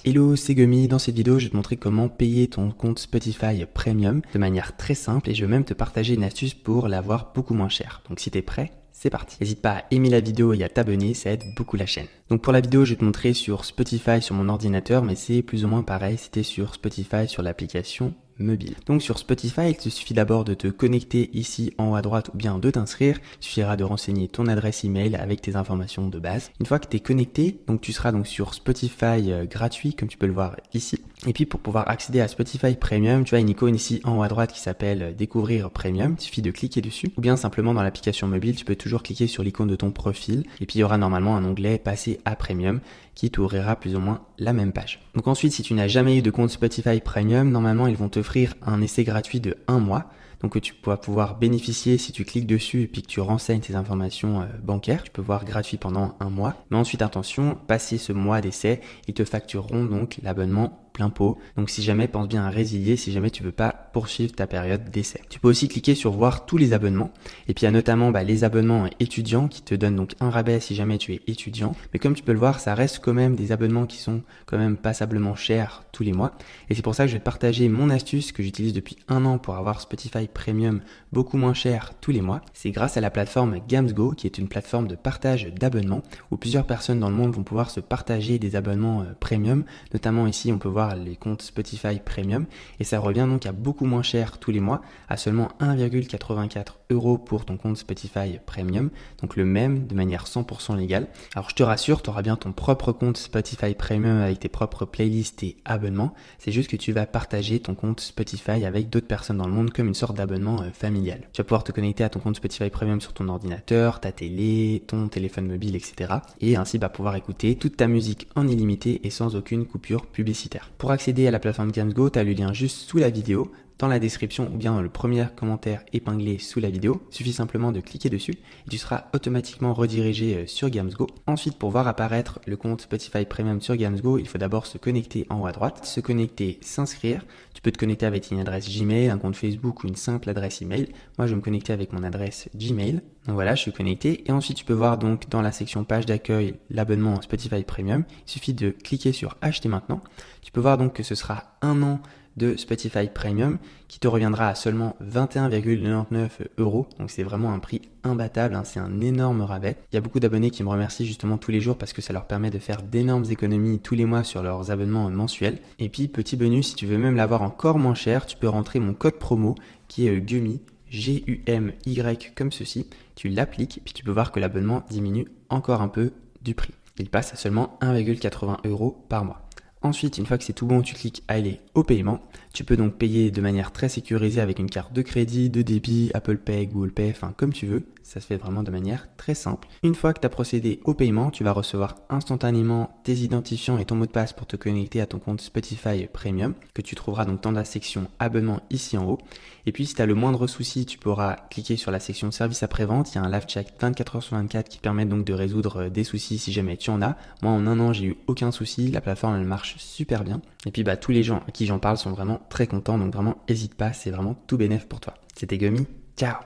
Hello, c'est Gummy. Dans cette vidéo, je vais te montrer comment payer ton compte Spotify Premium de manière très simple et je vais même te partager une astuce pour l'avoir beaucoup moins cher. Donc si t'es prêt, c'est parti. N'hésite pas à aimer la vidéo et à t'abonner, ça aide beaucoup la chaîne. Donc pour la vidéo, je vais te montrer sur Spotify sur mon ordinateur, mais c'est plus ou moins pareil si t'es sur Spotify sur l'application mobile. Donc sur Spotify, il te suffit d'abord de te connecter ici en haut à droite ou bien de t'inscrire. Il suffira de renseigner ton adresse email avec tes informations de base. Une fois que tu es connecté, donc tu seras donc sur Spotify gratuit comme tu peux le voir ici. Et puis pour pouvoir accéder à Spotify Premium, tu as une icône ici en haut à droite qui s'appelle Découvrir Premium. Il suffit de cliquer dessus. Ou bien simplement dans l'application mobile, tu peux toujours cliquer sur l'icône de ton profil. Et puis il y aura normalement un onglet Passer à Premium qui t'ouvrira plus ou moins la même page. Donc ensuite, si tu n'as jamais eu de compte Spotify Premium, normalement ils vont t'offrir un essai gratuit de 1 mois. Donc que tu vas pouvoir bénéficier si tu cliques dessus et puis que tu renseignes tes informations bancaires. Tu peux voir gratuit pendant 1 mois. Mais ensuite, attention, passer ce mois d'essai, ils te factureront donc l'abonnement plein pot. Donc si jamais, pense bien à résilier si jamais tu veux pas poursuivre ta période d'essai. Tu peux aussi cliquer sur voir tous les abonnements. Et puis il y a notamment les abonnements étudiants qui te donnent donc un rabais si jamais tu es étudiant. Mais comme tu peux le voir, ça reste quand même des abonnements qui sont quand même passablement chers tous les mois. Et c'est pour ça que je vais te partager mon astuce que j'utilise depuis 1 an pour avoir Spotify Premium beaucoup moins cher tous les mois. C'est grâce à la plateforme Gamsgo qui est une plateforme de partage d'abonnements où plusieurs personnes dans le monde vont pouvoir se partager des abonnements premium. Notamment ici, on peut voir les comptes Spotify Premium et ça revient donc à beaucoup moins cher tous les mois, à seulement 1,84 € pour ton compte Spotify Premium, donc le même de manière 100% légale. Alors je te rassure, tu auras bien ton propre compte Spotify Premium avec tes propres playlists et abonnements, c'est juste que tu vas partager ton compte Spotify avec d'autres personnes dans le monde comme une sorte d'abonnement familial. Tu vas pouvoir te connecter à ton compte Spotify Premium sur ton ordinateur, ta télé, ton téléphone mobile, etc. Et ainsi pouvoir écouter toute ta musique en illimité et sans aucune coupure publicitaire. Pour accéder à la plateforme Gamsgo, tu as le lien juste sous la vidéo, dans la description ou bien dans le premier commentaire épinglé sous la vidéo. Il suffit simplement de cliquer dessus et tu seras automatiquement redirigé sur Gamsgo. Ensuite, pour voir apparaître le compte Spotify Premium sur Gamsgo, il faut d'abord se connecter en haut à droite, se connecter, s'inscrire. Tu peux te connecter avec une adresse Gmail, un compte Facebook ou une simple adresse email. Moi, je vais me connecter avec mon adresse Gmail. Donc voilà, je suis connecté et ensuite tu peux voir donc dans la section page d'accueil l'abonnement Spotify Premium. Il suffit de cliquer sur acheter maintenant. Tu peux voir donc que ce sera 1 an de Spotify Premium qui te reviendra à seulement 21,99 €. Donc c'est vraiment un prix imbattable, c'est un énorme rabais. Il y a beaucoup d'abonnés qui me remercient justement tous les jours parce que ça leur permet de faire d'énormes économies tous les mois sur leurs abonnements mensuels. Et puis petit bonus, si tu veux même l'avoir encore moins cher, tu peux rentrer mon code promo qui est Gummy, G-U-M-Y comme ceci. Tu l'appliques puis tu peux voir que l'abonnement diminue encore un peu du prix. Il passe à seulement 1,80 € par mois. Ensuite, une fois que c'est tout bon, tu cliques à aller au paiement. Tu peux donc payer de manière très sécurisée avec une carte de crédit, de débit, Apple Pay, Google Pay, comme tu veux. Ça se fait vraiment de manière très simple. Une fois que tu as procédé au paiement, tu vas recevoir instantanément tes identifiants et ton mot de passe pour te connecter à ton compte Spotify Premium que tu trouveras donc dans la section abonnement ici en haut. Et puis si tu as le moindre souci, tu pourras cliquer sur la section service après-vente. Il y a un live chat 24h/24 qui permet donc de résoudre des soucis si jamais tu en as. Moi en 1 an, j'ai eu aucun souci. La plateforme elle marche super bien. Et puis tous les gens à qui j'en parle sont vraiment très contents. Donc vraiment, n'hésite pas, c'est vraiment tout bénef pour toi. C'était Gummy. Ciao!